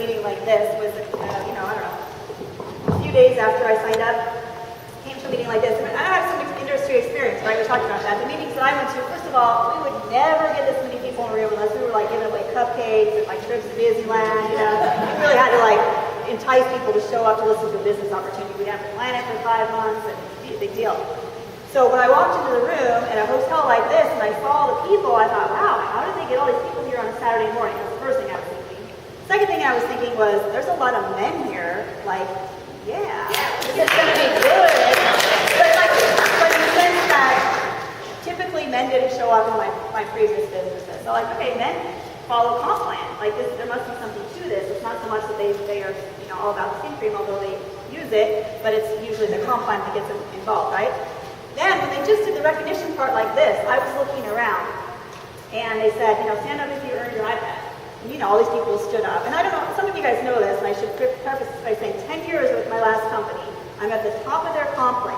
meeting like this was, I don't know, a few days after I signed up, came to a meeting like this. And I have some industry experience, right? We talked about that. The meetings that I went to, first of all, we would never get this many people in a room unless we were like giving away cupcakes and like trips to Disneyland. You know, we really had to like entice people to show up to listen to a business opportunity. We'd have to plan it for 5 months, and it'd be a big deal. So when I walked into the room in a hotel like this and I saw the people, I thought, wow, how did they get all these people here on a Saturday morning? That's the first thing I was thinking. Second thing I was thinking was, there's a lot of men here, like, yeah, this is going to be good. But in the sense that typically men didn't show up in my previous businesses. So like, okay, men follow comp plan. Like this, there must be something to this. It's not so much that they are all about the skin cream, although they use it, but it's usually the comp plan that gets involved, right? Then when they just did the recognition part like this, I was looking around and they said, stand up if you earned your iPad. And all these people stood up. And I don't know, some of you guys know this, and I should preface this by saying 10 years with my last company, I'm at the top of their comp plan.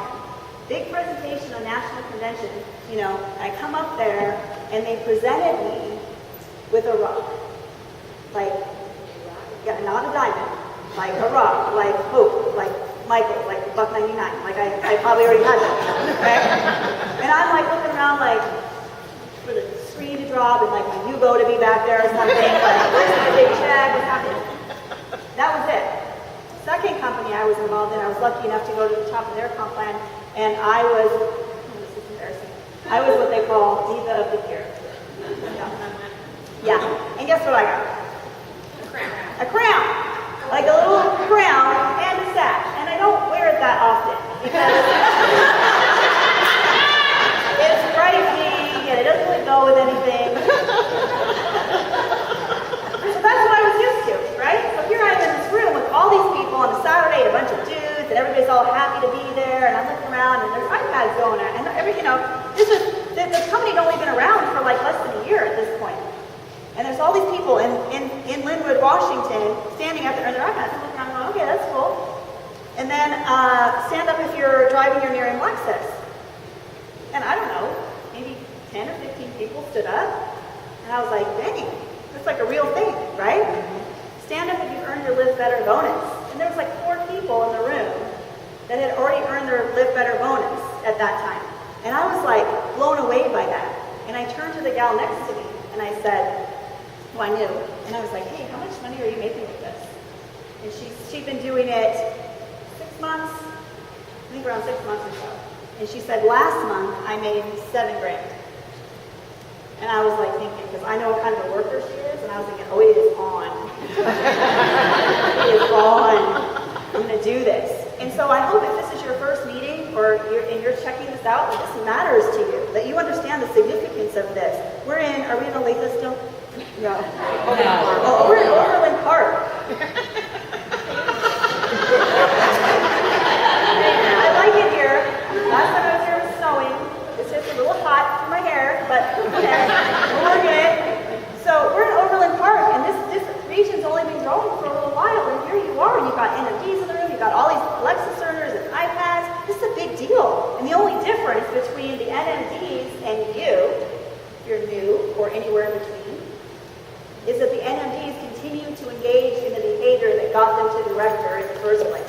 Big presentation on national convention, I come up there and they presented me with a rock. Like, yeah, not a diamond, like a rock, like Hope, like Michael, like $1.99, like I probably already had that, okay? And I'm like looking around like for the screen to drop and like my Yugo to be back there or something, like where's my big check, what's happening? That was it. Second company I was involved in, I was lucky enough to go to the top of their comp plan, and I was, this is embarrassing, I was what they call diva of the year. Yeah, and guess what I got? A crown. A crown. Like a little crown and a sash. And I don't wear it that often because it's frightening and it doesn't really go with anything. So that's what I was used to, right? So here I am in this room with all these people on a Saturday, a bunch of dudes, and everybody's all happy to be there, and I'm looking around and there's iPads going on. And this is, the company had only been around for like less than a year at this point. And there's all these people in Linwood, Washington, standing up there, and their iPads. I'm looking around going, okay, that's cool. And then stand up if you're driving your Nerium Lexus. And I don't know, maybe 10 or 15 people stood up. And I was like, dang, that's like a real thing, right? Stand up if you earned your Live Better bonus. And there was like 4 people in the room that had already earned their Live Better bonus at that time. And I was like blown away by that. And I turned to the gal next to me and I said, who I knew, and I was like, hey, how much money are you making with this? And she'd been doing it 6 months, I think around 6 months or so. And she said, last month I made $7 grand. And I was like thinking, because I know what kind of a worker she is, and I was thinking, oh, it is on. It is on. I'm going to do this. And so I hope if this is your first meeting or you're checking this out, that this matters to you, that you understand the significance of this. Are we in Olathe still? No. Oh, we're in Overland Park. I like it here. Last time I was here it was snowing. It's just a little hot for my hair, but okay, we're working it. So we're in Overland Park, and this region's only been growing for a little while, and here you are, and you've got NFTs in the room, you've got all these Lexus earners and iPads. This is a big deal. And the only difference between the NMDs and you, if you're new or anywhere in between, is that the NMDs continue to engage in the behavior that got them to director in the first place.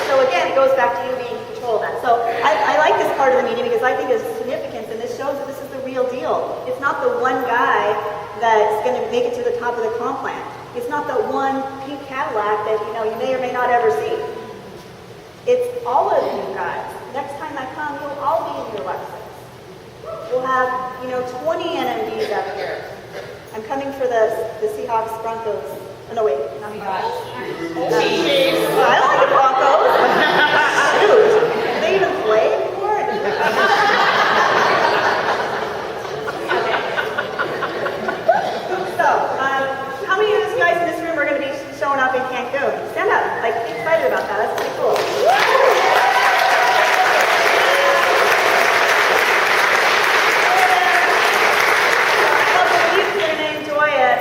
So again, it goes back to you being in control of that. So I like this part of the meeting because I think there's significance, and this shows that this is the real deal. It's not the one guy that's going to make it to the top of the comp plan. It's not the one pink Cadillac that you may or may not ever see. It's all of you guys. Next time I come, you'll all be in your Lexus. We'll have, 20 NMDs up here. I'm coming for the Seahawks, Broncos. Oh, no, wait, not Seahawks. I don't like the Broncos. Shoot, do they even play anymore? Okay. So, how many of you guys in this room are going to be showing up in Cancun? Stand up, be excited about that. That's pretty cool.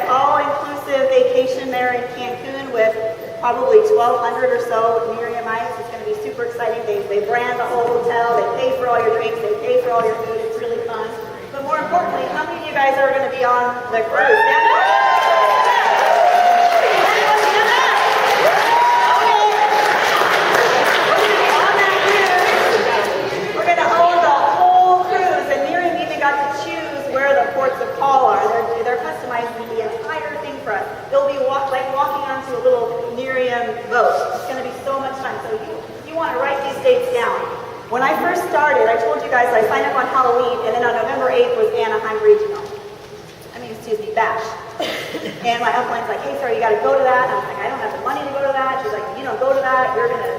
All-inclusive vacation there in Cancun with probably 1,200 or so Neriumites. It's going to be super exciting. They brand the whole hotel. They pay for all your drinks. They pay for all your food. It's really fun. But more importantly, how many of you be on the cruise? Stand up. We're going to own the whole cruise, and Nerium even got to choose where the ports of call are. They're customizing the entire thing for us. It'll be like walking onto a little Nerium boat. It's going to be so much fun. So you want to write these dates down. When I first started, I told you guys I signed up on Halloween, and then on November 8th was Anaheim Regional. Bash. And my upline's like, hey, Sarah, you got to go to that. And I was like, I don't have the money to go to that. She's like, if you don't go to that, you're going to,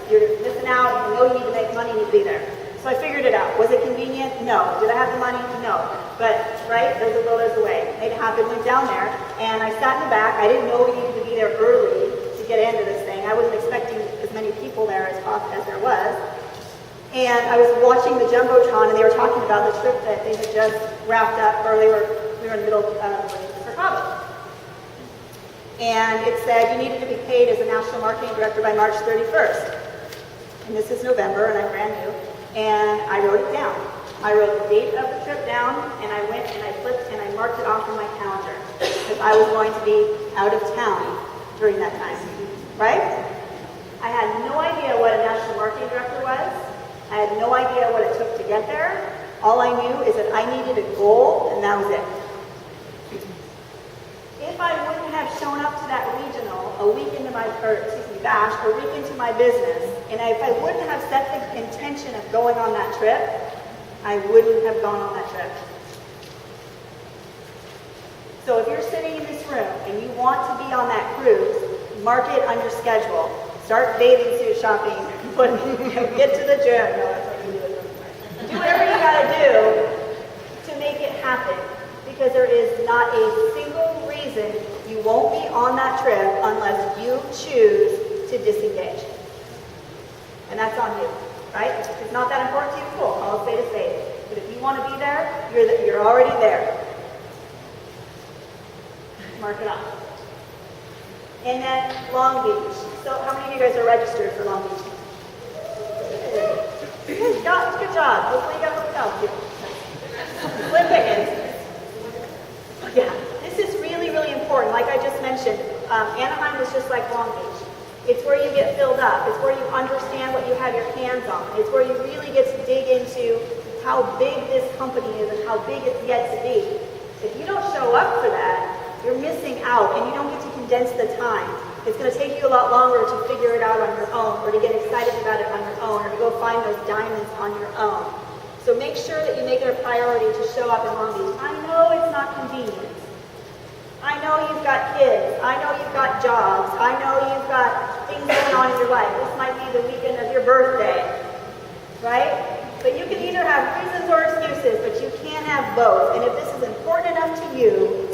you're missing out. You know you need to make money, you need to be there. So I figured it out. Was it convenient? No. Did I have the money? No. But, right, there's a will, there's a way. Made it happen, went down there, and I sat in the back. I didn't know we needed to be there early to get into this thing. I wasn't expecting as many people there as there was. And I was watching the Jumbotron, and they were talking about the trip that they had just wrapped up, or we were in the middle of Chicago. And it said you needed to be paid as a national marketing director by March 31st. And this is November, and I'm brand new. And I wrote it down. I wrote the date of the trip down, and I went and I flipped and I marked it off on my calendar because I was going to be out of town during that time. Right? I had no idea what a national marketing director was. I had no idea what it took to get there. All I knew is that I needed a goal, and that was it. If I wouldn't have shown up to that regional a week into my, bash, a week into my business, and if I wouldn't have set the intention of going on that trip, I wouldn't have gone on that trip. So if you're sitting in this room and you want to be on that cruise, mark it on your schedule. Start bathing suit shopping. Get to the gym. No, that's what you do. Do whatever you got to do to make it happen. Because there is not a single reason you won't be on that trip unless you choose to disengage. And that's on you, right? If it's not that important to you, cool, I'll say to say it. But if you want to be there, you're already there. Mark it off. And then Long Beach. So how many of you guys are registered for Long Beach? Good job. Hopefully you got hotels too. Slim pickings. Yeah, this is really, really important. Like I just mentioned, Anaheim is just like Long Beach. It's where you get filled up. It's where you understand what you have your hands on. It's where you really get to dig into how big this company is and how big it's yet to be. If you don't show up for that, you're missing out, and you don't get to condense the time. It's going to take you a lot longer to figure it out on your own, or to get excited about it on your own, or to go find those diamonds on your own. So make sure that you make it a priority to show up in Long Beach. I know it's not convenient. I know you've got kids. I know you've got jobs. I know you've got things going on in your life. This might be the weekend of your birthday, right? But you can either have reasons or excuses, but you can't have both. And if this is important enough to you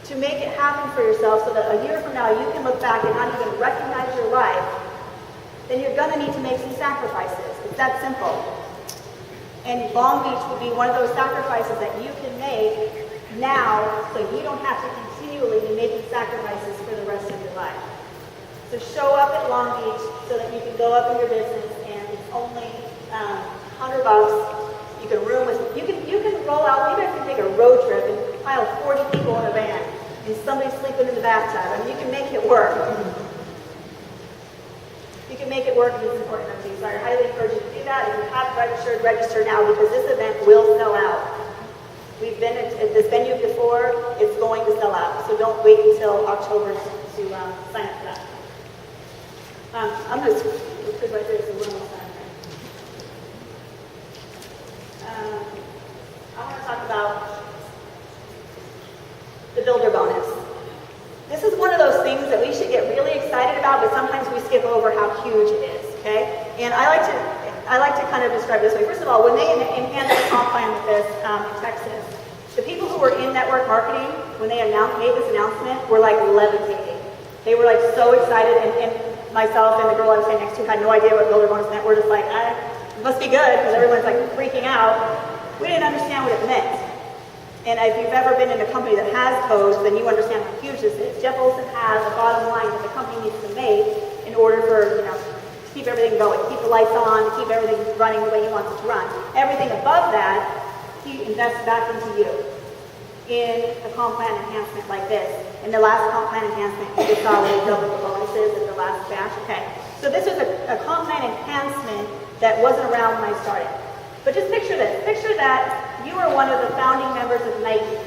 to make it happen for yourself so that a year from now you can look back and not even recognize your life, then you're going to need to make some sacrifices. It's that simple. And Long Beach would be one of those sacrifices that you can make now so you don't have to continually be making sacrifices for the rest of your life. So show up at Long Beach so that you can go up in your business, and it's only $100. You can room with, you can roll out, maybe I can take a road trip and pile 40 people in a van and somebody sleeping in the bathtub. I mean, you can make it work. You can make it work if it's important enough to you. So I highly encourage you to do that. If you haven't registered, register now, because this event will sell out. We've been at this venue before. It's going to sell out. So don't wait until October to sign up for that. I'm going to put right there. So we're almost done. I want to talk about the builder bonus. This is one of those things that we should get really excited about, but sometimes we skip over how huge it is, okay? And I like to kind of describe it this way. First of all, when they enhanced the comp plan with this in Texas, the people who were in network marketing, when they made this announcement, were like levitating. They were like so excited, and myself and the girl I was sitting next to had no idea what builder bonus meant. We're just like, it must be good, because everyone's like freaking out. We didn't understand what it meant. And if you've ever been in a company that has codes, then you understand how huge this is. Jeff Olson has a bottom line that the company needs to make in order for, to keep everything going, keep the lights on, keep everything running the way he wants it to run. Everything above that, he invests back into you. in a comp plan enhancement like this. In the last comp plan enhancement, you just saw we doubled the bonuses at the last batch. Okay, so this was a comp plan enhancement that wasn't around when I started. But just picture this. Picture that you are one of the founding members of Nike.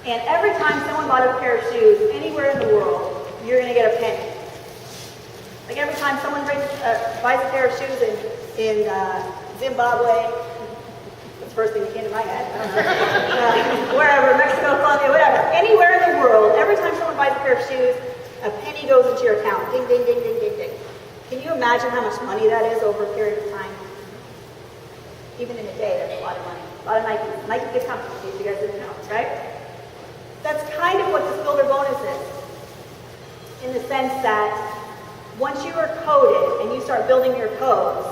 And every time someone bought a pair of shoes anywhere in the world, you're going to get a penny. Like every time someone buys a pair of shoes in Zimbabwe, that's the first thing that came to my head. Wherever, Mexico, Colombia, whatever. Anywhere in the world, every time someone buys a pair of shoes, a penny goes into your account. Ding, ding, ding, ding, ding, ding. Can you imagine how much money that is over a period of time? Even in a day, that's a lot of money. A lot of Nike good company, in case you guys didn't know, right? That's kind of what this builder bonus is. In the sense that once you are coded and you start building your codes,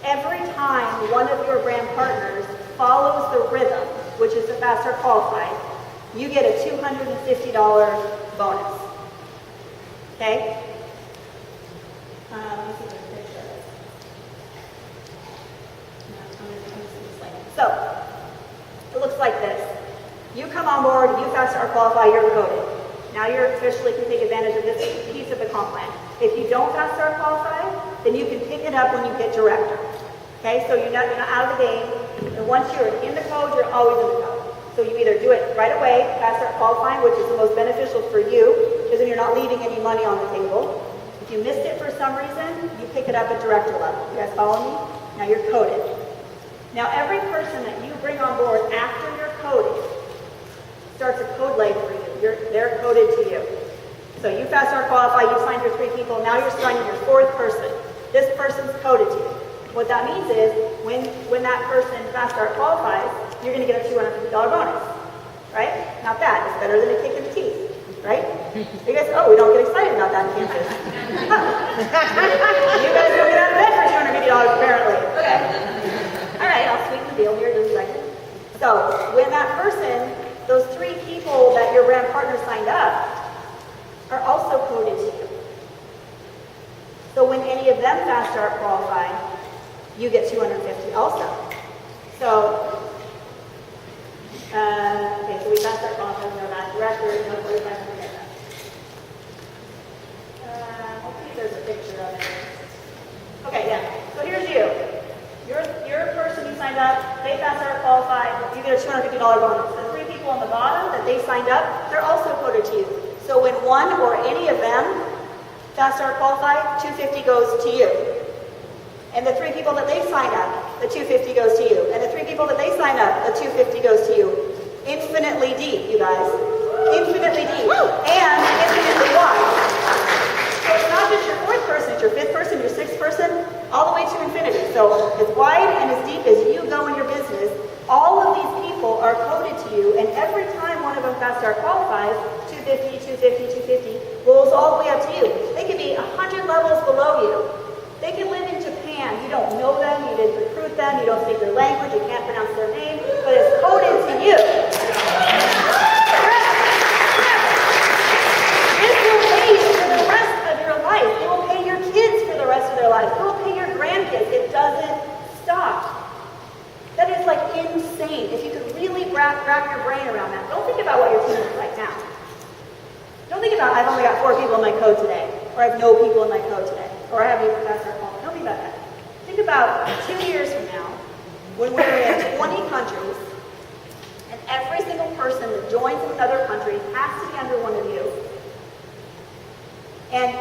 every time one of your brand partners follows the rhythm, which is the faster qualified, you get a $250 bonus. Okay? Let me see if I can picture this. So, it looks like this. You come on board, you fast start qualify, you're coded. Now you officially can take advantage of this piece of the comp plan. If you don't fast start qualify, then you can pick it up when you get director. Okay, so you're not out of the game. And once you're in the code, you're always in the code. So you either do it right away, fast start qualifying, which is the most beneficial for you, because then you're not leaving any money on the table. If you missed it for some reason, you pick it up at director level. You guys follow me? Now you're coded. Now every person that you bring on board after you're coded starts a code leg for you. They're coded to you. So you fast start qualify, you signed your 3 people, now you're signing your 4th person. This person's coded to you. What that means is when that person fast start qualifies, you're going to get a $250 bonus. Right? Not bad. It's better than a kick in the teeth. Right? You guys, we don't get excited about that in Kansas. You guys don't get out of bed for $250 apparently. Okay. All right, I'll sweeten the deal here just a second. So when that person, those 3 people that your brand partner signed up, are also coded to you. So when any of them fast start qualify, you get $250 also. So, okay, so we fast start qualifying, no not director, no 45 minutes. Let's see if there's a picture of it. Okay, yeah. So here's you. You're a person you signed up, they fast start qualified, you get a $250 bonus. The 3 people on the bottom that they signed up, they're also coded to you. So when one or any of them fast start qualified, $250 goes to you. And the 3 people that they sign up, the $250 goes to you. And the 3 people that they sign up, the $250 goes to you. Infinitely deep, you guys. Infinitely deep. And infinitely wide. So it's not just your 4th person, it's your 5th person, your 6th person, all the way to infinity. So as wide and as deep as you go in your business, all of these people are coded to you, and every time one of them fast start qualifies, 250, 250, 250, rolls all the way up to you. They could be 100 levels below you. They can live in Japan. You don't know them, you didn't recruit them, you don't speak their language, you can't pronounce their name, but it's coded to you. This will pay you for the rest of your life. It will pay your kids for the rest of their lives. It will pay your grandkids. It doesn't stop. That is like insane. If you could really wrap your brain around that. Don't think about what your team is like now. Don't think about, I've only got 4 people in my code today, or I have no people in my code today, or I haven't even fast start qualified. Don't think about that. Think about 2 years from now, when we're in 20 countries, and every single person that joins in another country has to be under one of you. And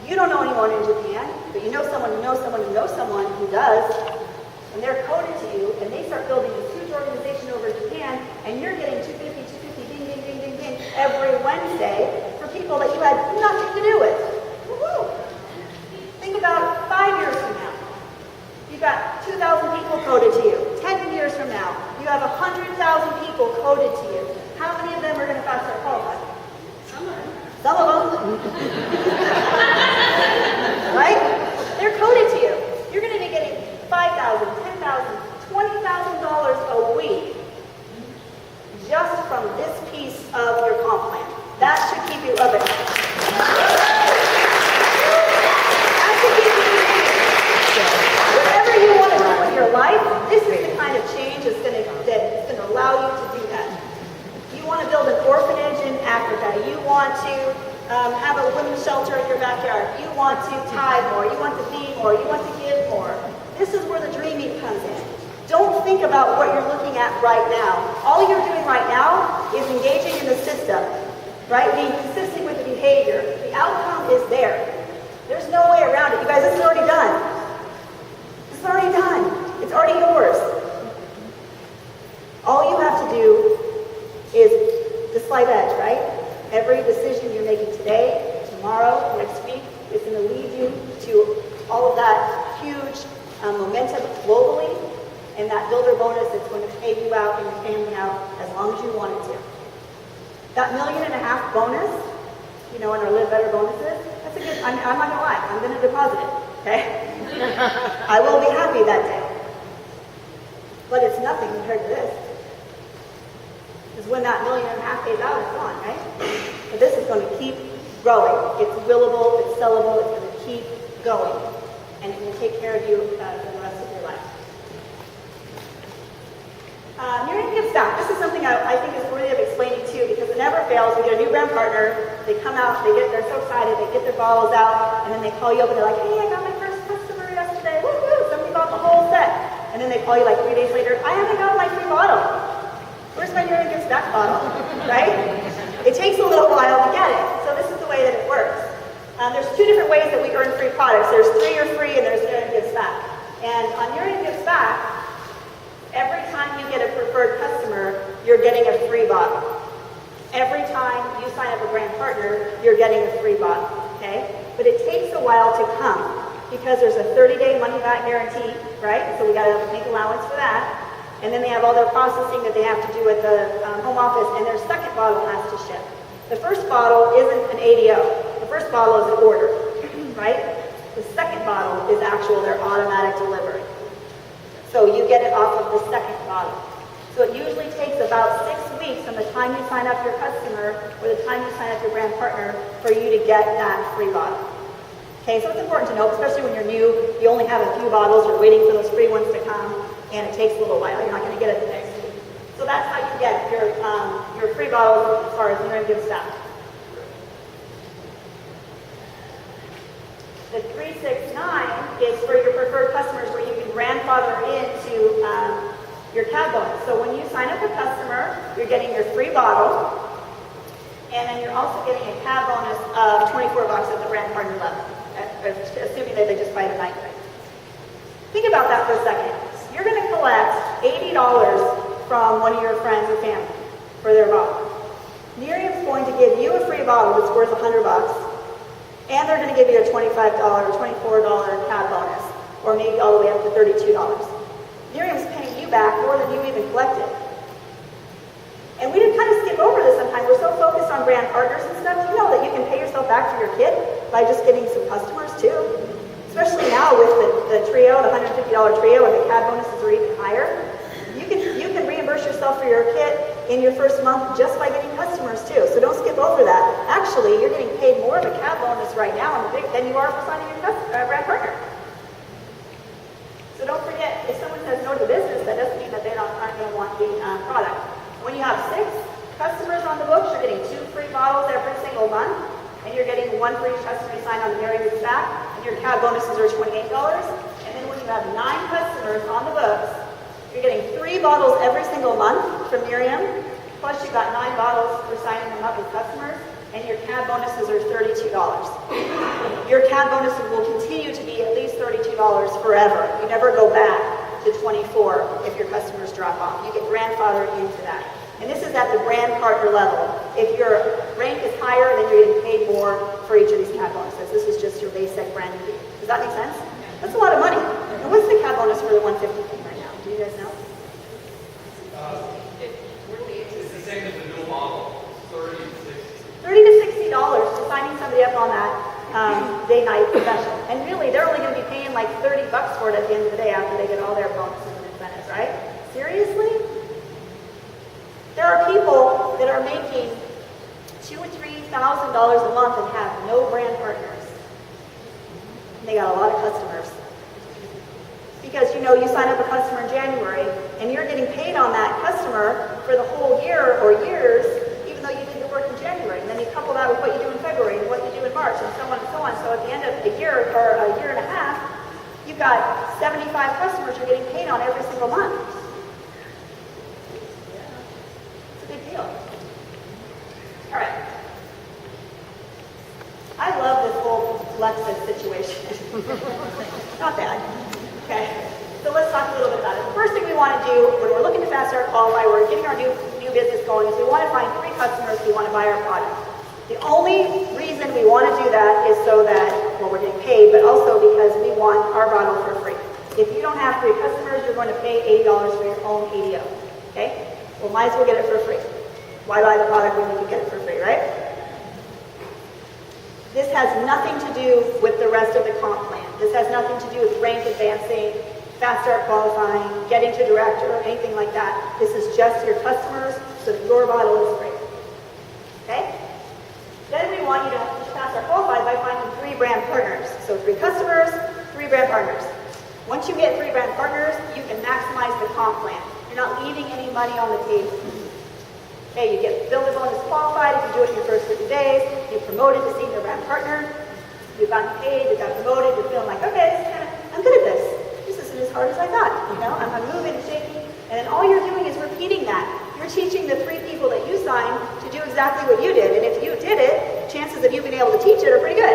you don't know anyone in Japan, but you know someone who knows someone who knows someone who does, and they're coded to you, and they start building this huge organization over Japan, and you're getting 250, 250, ding, ding, ding, ding, ding, every Wednesday for people that you had nothing to do with. Woo-hoo! Think about 5 years from now. You've got 2,000 people coded to you. 10 years from now, you have 100,000 people coded to you. How many of them are going to fast start qualify? Some of them. Right? They're coded to you. You're going to be getting $5,000, $10,000, $20,000 a week just from this piece of your comp plan. That should keep you up at night. That should keep you whatever you want to do with your life, this is the kind of change that's going to allow you to do that. to have a women's shelter in your backyard. You want to tithe more. You want to be more. You want to give more. This is where the dreaming comes in. Don't think about what you're looking at right now. All you're doing right now is engaging in the system, right? Being consistent with the behavior. The outcome is there. There's no way around it. You guys, this is already done. It's already done. It's already yours. All you have to do is the slight edge, right? Every decision you're making today, tomorrow, next week, is going to lead you to all of that huge momentum globally, and that builder bonus that's going to pay you out and your family out as long as you want it to. That $1.5 million bonus, in our Live Better bonuses, that's a good, I'm not going to lie, I'm going to deposit it, okay? I will be happy that day. But it's nothing compared to this. Because when that $1.5 million pays out, it's gone, right? But this is going to keep growing. It's willable, it's sellable, it's going to keep going. And it will take care of you for the rest of your life. Nerium gives back. This is something I think is worthy of explaining too, because it never fails. We get a new brand partner, they come out, they're so excited, they get their bottles out, and then they call you up and they're like, hey, I got my first customer yesterday. Woo-hoo, somebody bought the whole set. And then they call you like 3 days later, I haven't got my free bottle. Where's my Nerium gives back bottle, right? It takes a little while to get it. So this is the way that it works. There's two different ways that we earn free products. There's 3 are free and there's Nerium gives back. And on Nerium gives back, every time you get a preferred customer, you're getting a free bottle. Every time you sign up a brand partner, you're getting a free bottle, okay? But it takes a while to come because there's a 30-day money-back guarantee, right? So we got to make allowance for that. And then they have all their processing that they have to do at the home office, and their second bottle has to ship. The first bottle isn't an ADO. The first bottle is an order, right? The second bottle is actual, their automatic delivery. So you get it off of the second bottle. So it usually takes about 6 weeks from the time you sign up your customer or the time you sign up your brand partner for you to get that free bottle. Okay, so it's important to know, especially when you're new, you only have a few bottles, you're waiting for those free ones to come, and it takes a little while. You're not going to get it the next week. So that's how you get your free bottles as far as Nerium gives back. The 369 is for your preferred customers where you can grandfather into your CAD bonus. So when you sign up a customer, you're getting your free bottle, and then you're also getting a CAD bonus of $24 at the brand partner level, assuming that they just buy the night rate. Think about that for a second. You're going to collect $80 from one of your friends or family for their bottle. Nerium's going to give you a free bottle that's worth $100, and they're going to give you a $25 or $24 CAD bonus, or maybe all the way up to $32. Nerium's paying you back more than you even collected. And we did kind of skip over this sometimes. We're so focused on brand partners and stuff. You know that you can pay yourself back for your kit by just getting some customers too. Especially now with the trio, the $150 trio, and the CAD bonuses are even higher. You can reimburse yourself for your kit in your first month just by getting customers too. So don't skip over that. Actually, you're getting paid more of a CAD bonus right now than you are for signing your brand partner. So don't forget, if someone says no to the business, that doesn't mean that they aren't going to want the product. When you have 6 customers on the books, you're getting 2 free bottles every single month, and you're getting 1 for each customer you sign on the Nerium gives back, and your CAD bonuses are $28. And then when you have 9 customers on the books, you're getting 3 bottles every single month from Nerium, plus you've got 9 bottles for signing them up as customers, and your CAD bonuses are $32. Your CAD bonuses will continue to be at least $32 forever. You never go back to 24 if your customers drop off. You get grandfathered into that. And this is at the brand partner level. If your rank is higher, then you're getting paid more for each of these CAD bonuses. This is just your basic branding fee. Does that make sense? That's a lot of money. And what's the CAD bonus for the 150 fee right now? Do you guys know? It's the same as the new model, $30 to $30 to $60. $60 for signing somebody up on that day-night session. And really, they're only going to be paying like $30 for it at the end of the day after they get all their bonuses and incentives, right? Seriously? There are people that are making $2,000 or $3,000 a month and have no brand partners. And they got a lot of customers. Because, you sign up a customer in January, and you're getting paid on that customer for the whole year or years, even though you did the work in January. And then you couple that with what you got 75 customers you're getting paid on every single month. It's a big deal. All right. I love this whole Lexus situation. Not bad. Okay. So let's talk a little bit about it. The first thing we want to do when we're looking to fast start qualify, we're getting our new business going, is we want to find 3 customers who want to buy our product. The only reason we want to do that is so that, well, we're getting paid, but also because we want our bottle for free. If you don't have 3 customers, you're going to pay $80 for your own ADO. Okay? Well, might as well get it for free. Why buy the product when you can get it for free, right? This has nothing to do with the rest of the comp plan. This has nothing to do with rank advancing, fast start qualifying, getting to director, or anything like that. This is just your customers, so that your bottle is free. Okay? Then we want you to fast start qualify by finding 3 brand partners. So 3 customers, 3 brand partners. Once you get 3 brand partners, you can maximize the comp plan. You're not leaving any money on the table. Okay, you get builder bonus qualified if you do it in your first 30 days. You're promoted to senior brand partner. You've gotten paid, you got promoted, you're feeling like, okay, I'm good at this. This isn't as hard as I thought. You know, I'm moving and shaking. And then all you're doing is repeating that. You're teaching the 3 people that you signed to do exactly what you did. And if you did it, chances of you being able to teach it are pretty good.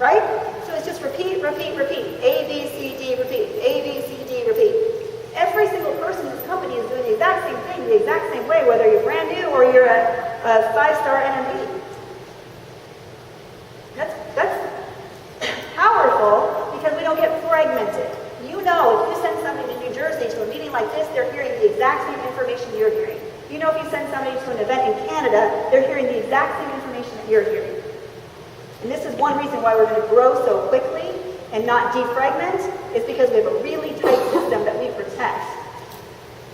Right? So it's just repeat, repeat, repeat. A, B, C, D, repeat. A, B, C, D, repeat. Every single person in this company is doing the exact same thing, the exact same way, whether you're brand new or you're a 5-star NMB. That's powerful because we don't get fragmented. You know, if you send somebody to New Jersey to a meeting like this, they're hearing the exact same information you're hearing. You know, if you send somebody to an event in Canada, they're hearing the exact same information that you're hearing. And this is one reason why we're going to grow so quickly and not defragment, is because we have a really tight system that we protect,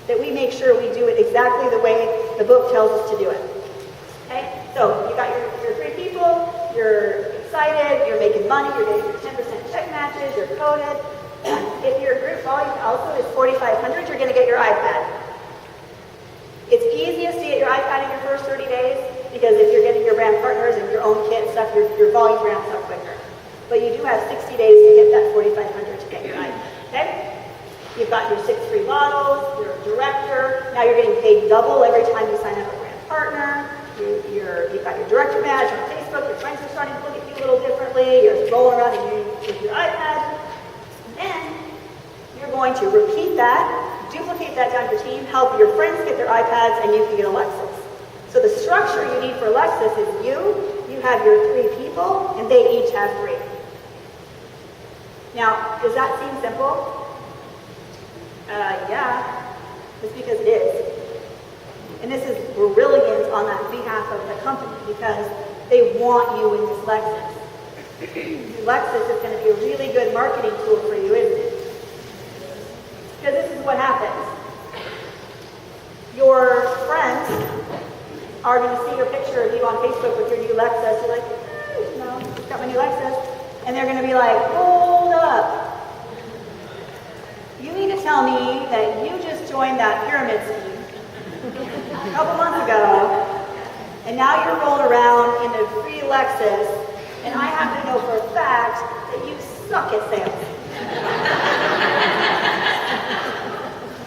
that we make sure we do it exactly the way the book tells us to do it. Okay? So you got your 3 people, you're excited, you're making money, you're getting your 10% check matches, you're coded. If your group volume also is 4,500, you're going to get your iPad. It's easiest to get your iPad in your first 30 days because if you're getting your brand partners and your own kit and stuff, your volume ramps up quicker. But you do have 60 days to hit that 4,500 to get your iPad. Okay? You've got your 6 free bottles, you're a director. Now you're getting paid double every time you sign up a brand partner. You've got your director badge on Facebook. Your friends are starting to look at you a little differently. You're rolling around with your iPad. And you're going to repeat that, duplicate that down your team, help your friends get their iPads, and you can get a Lexus. So the structure you need for Lexus is you have your 3 people, and they each have 3. Now, does that seem simple? Yeah, it's because it is. And this is brilliant on that behalf of the company because they want you in this Lexus. Lexus is going to be a really good marketing tool for you, isn't it? Because this is what happens. Your friends are going to see your picture of you on Facebook with your new Lexus. You're like, you know, just got my new Lexus. And they're going to be like, hold up. You need to tell me that you just joined that pyramid scheme a couple months ago, and now you're rolling around in a free Lexus, and I have to know for a fact that you suck at sales.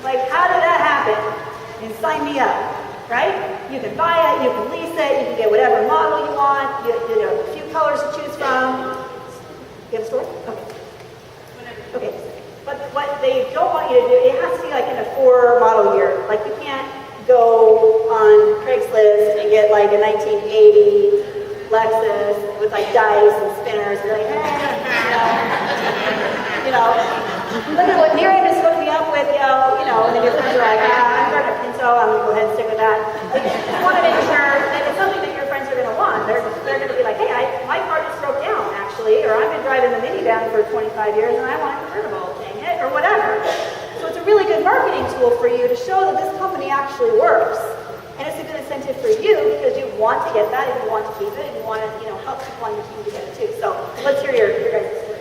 Like, how did that happen? And sign me up, right? You can buy it, you can lease it, you can get whatever model you want, you know, a few colors to choose from. You have a store? Okay. Okay. But what they don't want you to do, it has to be like in a 4 model year. Like you can't go on Craigslist and get like a 1980 Lexus with like dice and spinners. And like, you know, look at what Nerium just hooked me up with, you know, and then your friends are like, I'm driving a Pinto, I'm going to go ahead and stick with that. Like, you want to make sure that it's something that your friends are going to want. They're going to be like, hey, my car just broke down, actually, or I've been driving the minivan for 25 years and I want a convertible, dang it, or whatever. So it's a really good marketing tool for you to show that this company actually works. And it's a good incentive for you because you want to get that and you want to keep it and you want to, you know, help people on your team to get it too. So let's hear your guys' story.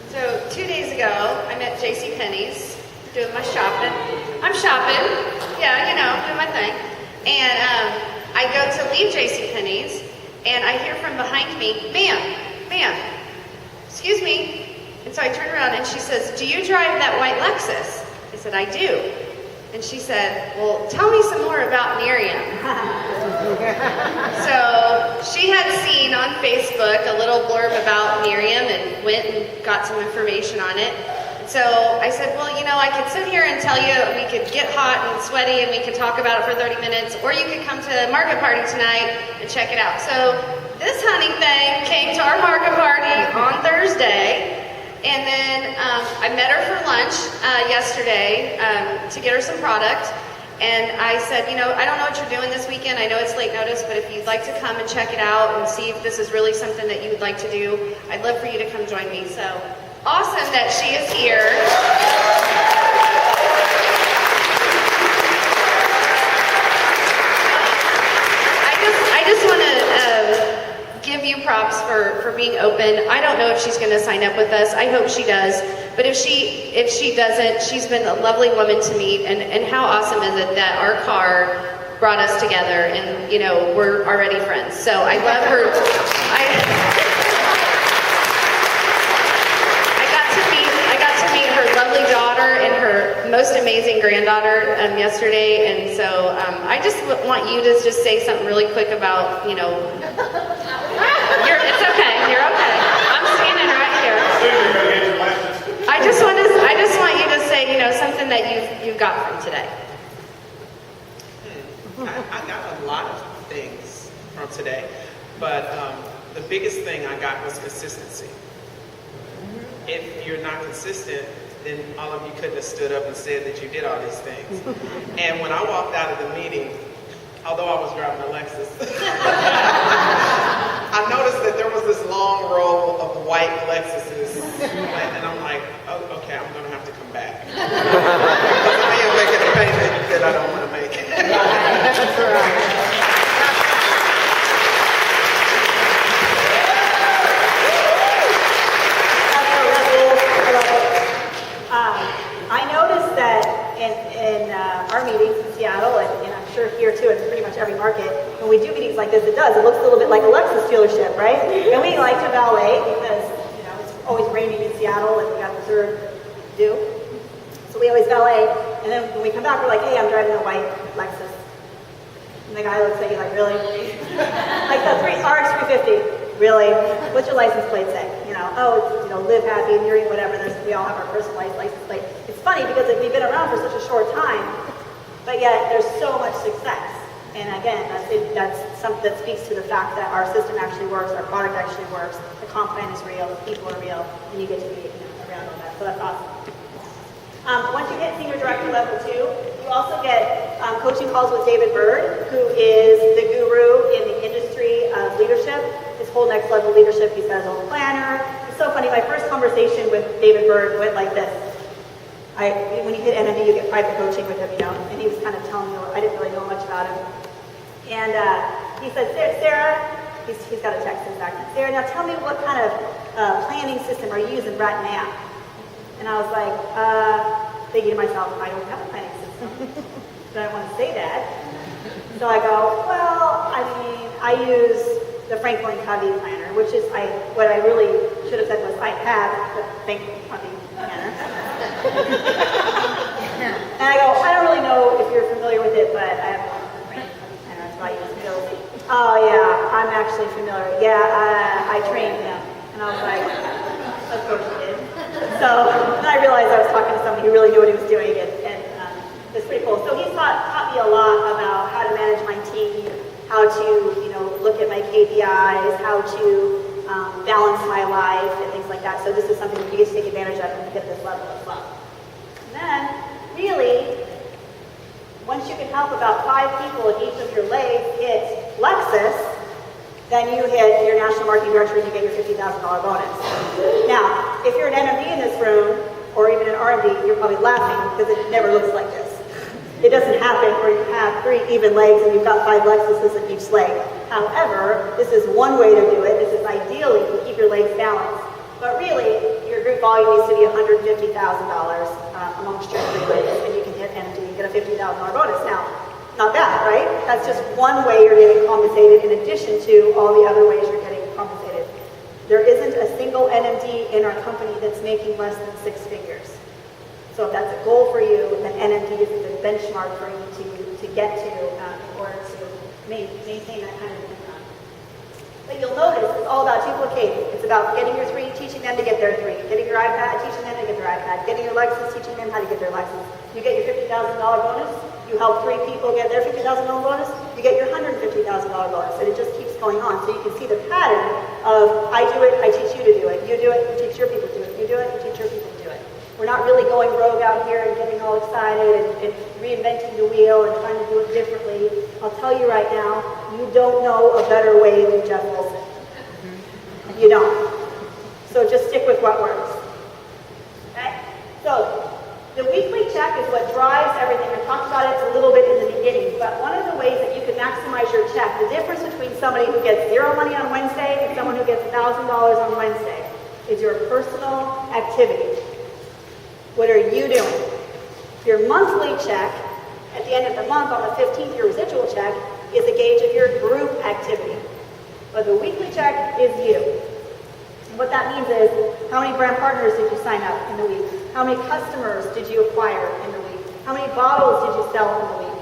So 2 days ago, I'm at JCPenney's doing my shopping. I'm shopping, yeah, you know, doing my thing. And I go to leave JCPenney's, and I hear from behind me, ma'am, excuse me. And so I turn around and she says, do you drive that white Lexus? I said, I do. And she said, well, tell me some more about Nerium. So she had seen on Facebook a little blurb about Nerium and went and got some information on it. So I said, well, you know, I could sit here and tell you we could get hot and sweaty and we could talk about it for 30 minutes, or you could come to the market party tonight and check it out. So this honey thing came to our market party on Thursday, and then I met her for lunch yesterday to get her some product. And I said, you know, I don't know what you're doing this weekend. I know it's late notice, but if you'd like to come and check it out and see if this is really something that you would like to do, I'd love for you to come join me. So awesome that she is here. I just want to give you props for being open. I don't know if she's going to sign up with us. I hope she does. But if she doesn't, she's been a lovely woman to meet. And how awesome is it that our car brought us together, and, you know, we're already friends. So I love her. I got to meet her lovely daughter and her most amazing granddaughter yesterday, and so I just want you to just say something really quick about, you know, it's okay, you're okay. I'm standing right here. I just want you to say, you know, something that you've got from today. I got a lot of things from today, but the biggest thing I got was consistency. If you're not consistent, then all of you couldn't have stood up and said that you did all these things. And when I walked out of the meeting, although I was driving a Lexus, I noticed that there was this long row of white Lexuses, and I'm like, oh, okay, I'm going to have to come back. Because I am making a payment that I don't want to make. That's right. I noticed that in our meetings in Seattle, and I'm sure here too, in pretty much every market, when we do meetings like this, it looks a little bit like a Lexus dealership, right? And we like to valet because, you know, it's always raining in Seattle and we got the third due. So we always valet, and then when we come back, we're like, hey, I'm driving a white Lexus. And the guy looks at you like, really? Like the RX 350, really? What's your license plate say? You know, oh, it's, you know, live happy, Nerium, whatever. We all have our personalized license plate. It's funny because we've been around for such a short time, but yet there's so much success. And again, that's something that speaks to the fact that our system actually works, our product actually works, the comp plan is real, the people are real, and you get to be, you know, around all that. So that's awesome. Once you hit senior director level 2, you also get coaching calls with David Bird, who is the guru in the industry of leadership. His whole next level leadership, he's got his own planner. It's so funny, my first conversation with David Bird went like this. When you hit NMD, you get private coaching with him, you know, and he was kind of telling me, I didn't really know much about him. And he said, Sarah, he's got a text in back. Sarah, now tell me what kind of planning system are you using right now? And I was like, thinking to myself, I don't have a planning system. But I want to say that. So I go, well, I mean, I use the Franklin Covey planner, which is what I really should have said was I have the Franklin Covey planner. And I go, I don't really know if you're familiar with it, but I have a Franklin Covey planner. That's why I use Bill. Oh yeah, I'm actually familiar. Yeah, I trained him. And I was like, of course you did. So then I realized I was talking to somebody who really knew what he was doing, and it's pretty cool. So he's taught me a lot about how to manage my team, how to, you know, look at my KPIs, how to balance my life and things like that. So this is something that you get to take advantage of when you get this level as well. And then, really, once you can help about 5 people in each of your legs hit Lexus, then you hit your national marketing director and you get your $50,000 bonus. Now, if you're an NMD in this room, or even an R&D, you're probably laughing because it never looks like this. It doesn't happen where you have 3 even legs and you've got 5 Lexuses in each leg. However, this is one way to do it. This is ideally to keep your legs balanced. But really, your group volume needs to be $150,000 amongst your 3 legs, and you can hit NMD and get a $50,000 bonus. Now, Not bad, right? That's just one way you're getting compensated in addition to all the other ways you're getting compensated. There isn't a single NMD in our company that's making less than 6 figures. So if that's a goal for you, then NMD is the benchmark for you to get to in order to maintain that kind of income. But you'll notice it's all about duplicating. It's about getting your 3, teaching them to get their 3. Getting your iPad, teaching them to get their iPad. Getting your Lexus, teaching them how to get their Lexus. You get your $50,000 bonus. You help 3 people get their $50,000 bonus. You get your $150,000 bonus. And it just keeps going on. So you can see the pattern of I do it, I teach you to do it. You do it, you teach your people to do it. You do it, you teach your people to do it. We're not really going rogue out here and getting all excited and reinventing the wheel and trying to do it differently. I'll tell you right now, you don't know a better way than Jeff Wilson. You don't. So just stick with what works. Okay? So the weekly check is what drives everything. I talked about it a little bit in the beginning, but one of the ways that you can maximize your check, the difference between somebody who gets 0 money on Wednesday and someone who gets $1,000 on Wednesday is your personal activity. What are you doing? Your monthly check, at the end of the month on the 15th, your residual check, is a gauge of your group activity. But the weekly check is you. And what that means is, how many brand partners did you sign up in the week? How many customers did you acquire in the week? How many bottles did you sell in the week?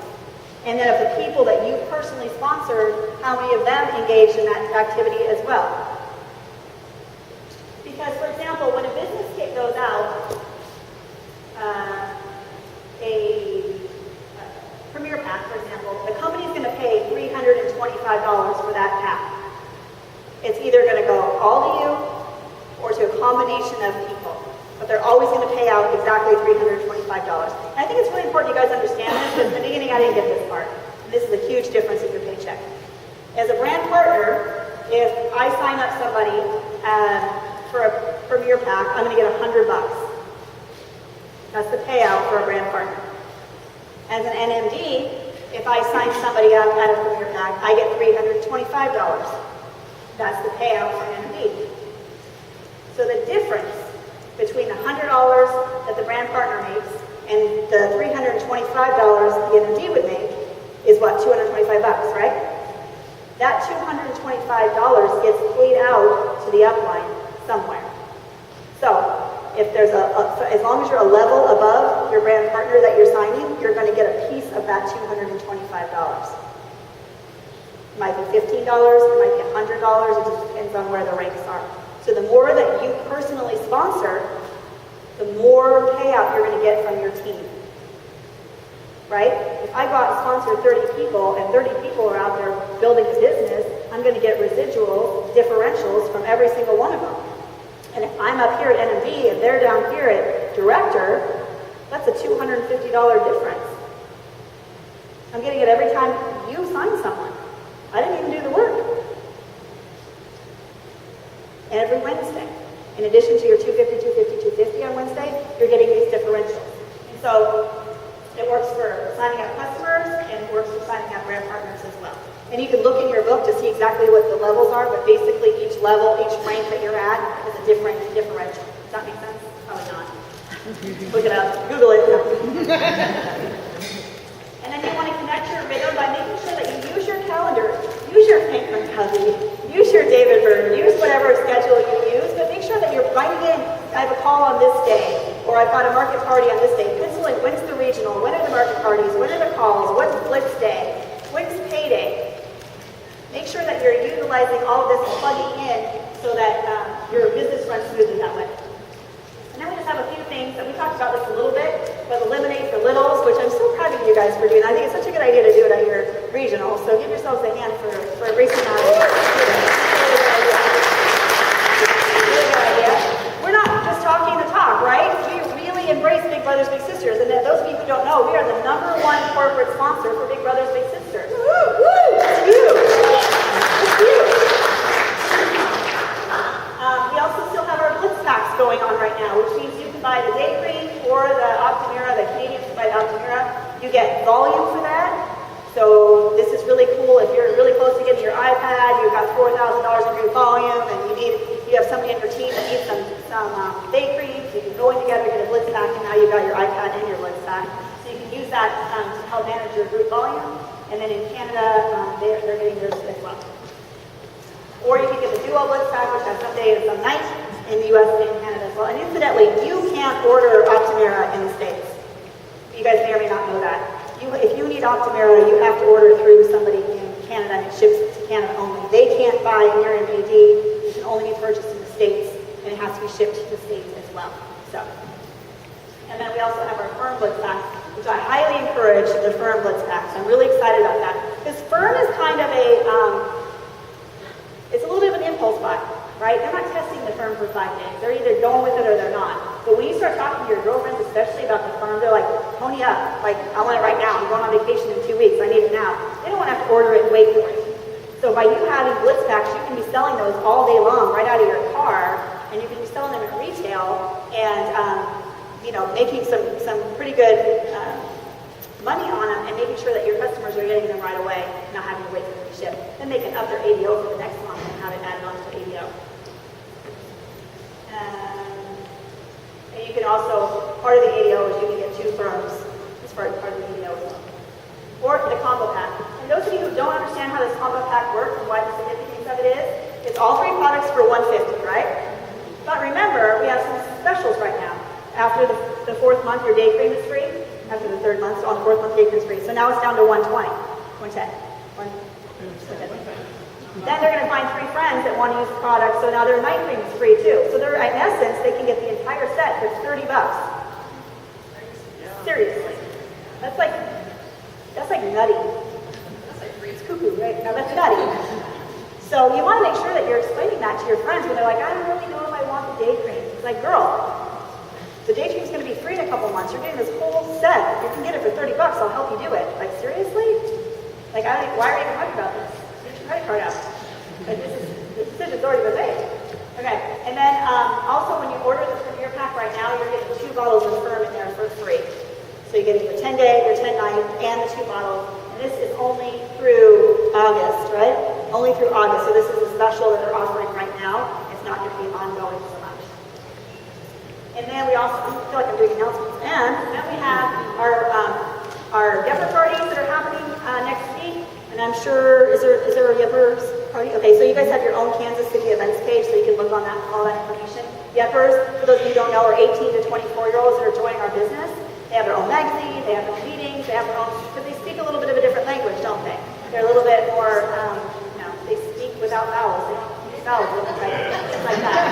And then of the people that you personally sponsored, how many of them engaged in that activity as well? Because, for example, when a business kit goes out, a Premier Pack, for example, the company's going to pay $325 for that pack. It's either going to go all to you or to a combination of people. But they're always going to pay out exactly $325. And I think it's really important you guys understand this, because in the beginning I didn't get this part. And this is a huge difference in your paycheck. As a brand partner, if I sign up somebody for a Premier Pack, I'm going to get $100. That's the payout for a brand partner. As an NMD, if I sign somebody up at a Premier Pack, I get $325. That's the payout for an NMD. So the difference between the $100 that the brand partner makes and the $325 the NMD would make is what, $225, right? That $225 gets paid out to the upline somewhere. So if there's as long as you're a level above your brand partner that you're signing, you're going to get a piece of that $225. It might be $15, it might be $100, it just depends on where the ranks are. So the more that you personally sponsor, the more payout you're going to get from your team. Right? If I go out and sponsor 30 people and 30 people are out there building a business, I'm going to get residual differentials from every single one of them. And if I'm up here at NMB and they're down here at director, that's a $250 difference. I'm getting it every time you sign someone. I didn't even do the work. Every Wednesday. In addition to your 250, 250, 250 on Wednesday, you're getting these differentials. And so it works for signing up customers and it works for signing up brand partners as well. And you can look in your book to see exactly what the levels are, but basically each level, each rank that you're at is a different differential. Does that make sense? Probably not. Look it up. Google it. And then you want to connect your rhythm by making sure that you use your calendar, use your Hank McCovey, use your David Byrne, use whatever schedule you use, but make sure that you're writing in, I have a call on this day, or I've got a market party on this day. Pencil in, when's the regional, when are the market parties, when are the calls, what's Blitz Day, when's payday. Make sure that you're utilizing all of this and plugging in so that your business runs smoothly that way. And then we just have a few things, and we talked about this a little bit, but eliminate the littles, which I'm so proud of you guys for doing. I think it's such a good idea to do it at your regional, so give yourselves a hand for embracing that. Really good idea. We're not just talking the talk, right? We really embrace Big Brothers Big Sisters, and those of you who don't know, we are the #1 corporate sponsor for Big Brothers Big Sisters. Woo! Woo! That's huge! That's huge! We also still have our Blitz packs going on right now, which means you can buy the day cream or the Optimira, the Canadians can buy the Optimira. You get volume for that. So this is really cool if you're really close to getting your iPad, you've got $4,000 in your volume, and you have somebody on your team that needs some day cream, So you can go in together, get a blitz pack, and now you've got your iPad and your blitz pack. So you can use that to help manage your group volume. And then in Canada, they're getting theirs as well. Or you can get the duo blitz pack, which has some day and some night in the US and in Canada as well. And incidentally, you can't order Optimera in the States. You guys may or may not know that. If you need Optimera, you have to order through somebody in Canada, and it ships to Canada only. They can't buy Nerium AD. It can only be purchased in the States, and it has to be shipped to the States as well. So, and then we also have our firm blitz packs, which I highly encourage the firm blitz packs. I'm really excited about that. Because firm is kind of it's a little bit of an impulse buy, right? They're not testing the firm for 5 days. They're either going with it or they're not. But when you start talking to your girlfriends, especially about the firm, they're like, pony up. Like, I want it right now. I'm going on vacation in 2 weeks. I need it now. They don't want to have to order it and wait for it. So by you having blitz packs, you can be selling those all day long right out of your car, and you can be selling them at retail and, making some pretty good money on them and making sure that your customers are getting them right away, not having to wait for them to ship. Then they can up their ADO for the next month and have it added on to the ADO. And you can also, part of the ADO is you can get 2 firms as part of the ADO as well. Or the combo pack. And those of you who don't understand how this combo pack works and what the significance of it is, it's all 3 products for $150, right? But remember, we have some specials right now. After the 4th month, your day cream is free. After the 3rd month, so on the 4th month, day cream is free. So now it's down to 120, 110. Then they're going to find 3 friends that want to use the product, so now their night cream is free too. So they're, in essence, they can get the entire set for $30. Seriously. That's like nutty. It's cuckoo, right? No, that's nutty. So you want to make sure that you're explaining that to your friends when they're like, I don't really know if I want the day cream. It's like, girl, the day cream is going to be free in a couple months. You're getting this whole set. You can get it for $30. I'll help you do it. Like, seriously? Like, why are you even talking about this? Get your credit card out. But the decision's already been made. Okay, and then also when you order the Premier Pack right now, you're getting 2 bottles of firm in there for free. So you're getting your 10-day, your 10-night, and the 2 bottles. And this is only through August, right? Only through August. So this is a special that they're offering right now. It's not going to be ongoing so much. And then we also, I feel like I'm doing announcements. And then we have our Yepper parties that are happening next week. And I'm sure, is there a Yeppers party? Okay, so you guys have your own Kansas City events page, so you can look on that, all that information. Yeppers, for those of you who don't know, are 18 to 24-year-olds that are joining our business. They have their own magazine, they have their own meetings, they have their own, but they speak a little bit of a different language, don't they? They're a little bit more, they speak without vowels. They don't use vowels, right? Things like that.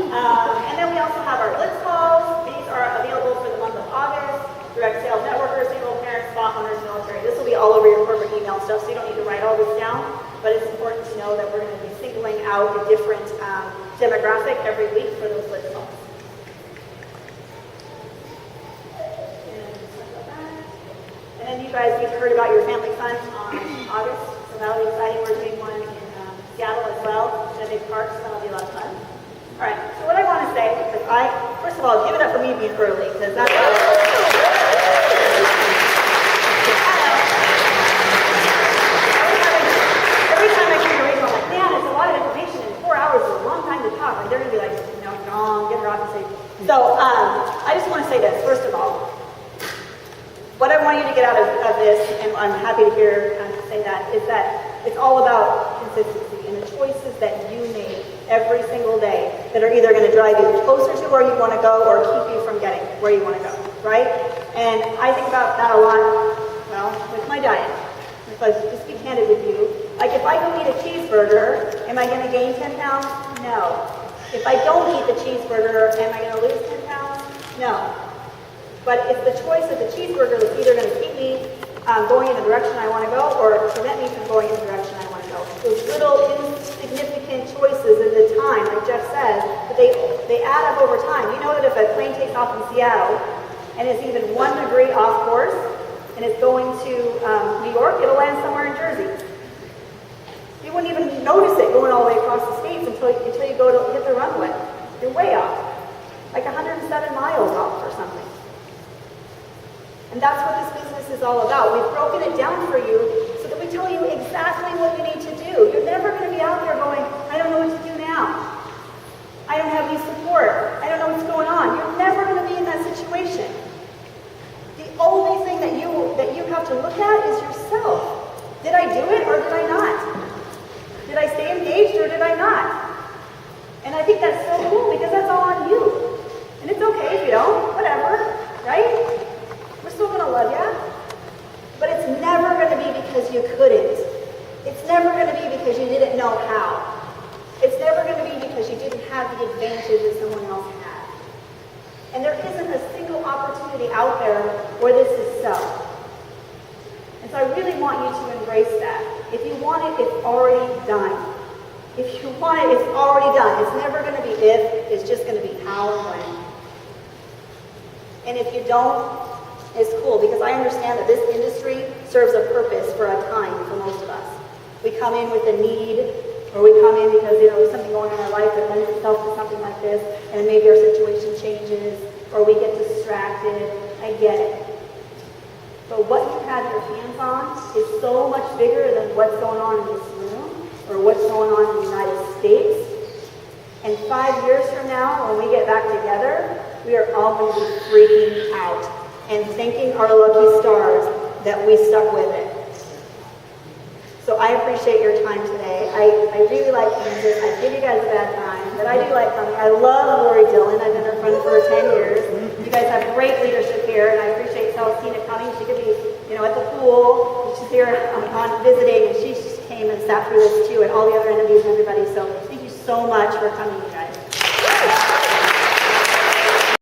And then we also have our blitz calls. These are available for the month of August. Direct sales networkers, single parents, spot owners, military. This will be all over your corporate email stuff, so you don't need to write all this down. But it's important to know that we're going to be singling out a different demographic every week for those blitz calls. And then you guys, you've heard about your family fun on August, so that'll be exciting. We're doing one in Seattle as well, in a big park, so that'll be a lot of fun. All right, so what I want to say is first of all, give it up for me being early, because that's every time I hear your radio, I'm like, man, it's a lot of information, and 4 hours is a long time to talk. And they're going to be like, no, get her off the stage. So I just want to say this, first of all. What I want you to get out of this, and I'm happy to hear say that, is that it's all about consistency and the choices that you make every single day that are either going to drive you closer to where you want to go or keep you from getting where you want to go, right? And I think about that a lot, well, with my diet. If I just be candid with you, like if I go eat a cheeseburger, am I going to gain 10 pounds? No. If I don't eat the cheeseburger, am I going to lose 10 pounds? No. But if the choice of the cheeseburger is either going to keep me going in the direction I want to go or prevent me from going in the direction I want to go. Those little insignificant choices in the time, like Jeff says, but they add up over time. You know that if a plane takes off in Seattle and is even 1 degree off course and is going to New York, it'll land somewhere in Jersey. You wouldn't even notice it going all the way across the states until you go to hit the runway. You're way off, like 107 miles off or something. And that's what this business is all about. We've broken it down for you so that we tell you exactly what you need to do. You're never going to be out there going, I don't know what to do now. think that's so cool because that's all on you. And it's okay if you don't, whatever, right? We're still gonna love you. But it's never gonna be because you couldn't. It's never gonna be because you didn't know how. It's never gonna be because you didn't have the advantage that someone else had. And there isn't a single opportunity out there where this is so. And so I really want you to embrace that. If you want it, it's already done. If you want it, it's already done. It's never going to be if, it's just going to be how and when. And if you don't, it's cool because I understand that this industry serves a purpose for a time for most of us. We come in with a need, or we come in because there's something going on in our life that lends itself to something like this, and maybe our situation changes, or we get distracted. I get it. But what you have your hands on is so much bigger than what's going on in this room or what's going on in the United States. And 5 years from now, when we get back together, we are all going to be freaking out and thanking our lucky stars that we stuck with it. So I appreciate your time today. I really like Kansas. I give you guys a bad time, but I do like coming. I love Lori Dillon. I've been her friend for 10 years. You guys have great leadership here, and I appreciate Celestina coming. She could be, at the pool. She's here on visiting, and she just came and sat through this too, and all the other interviews and everybody. So thank you so much for coming, you guys.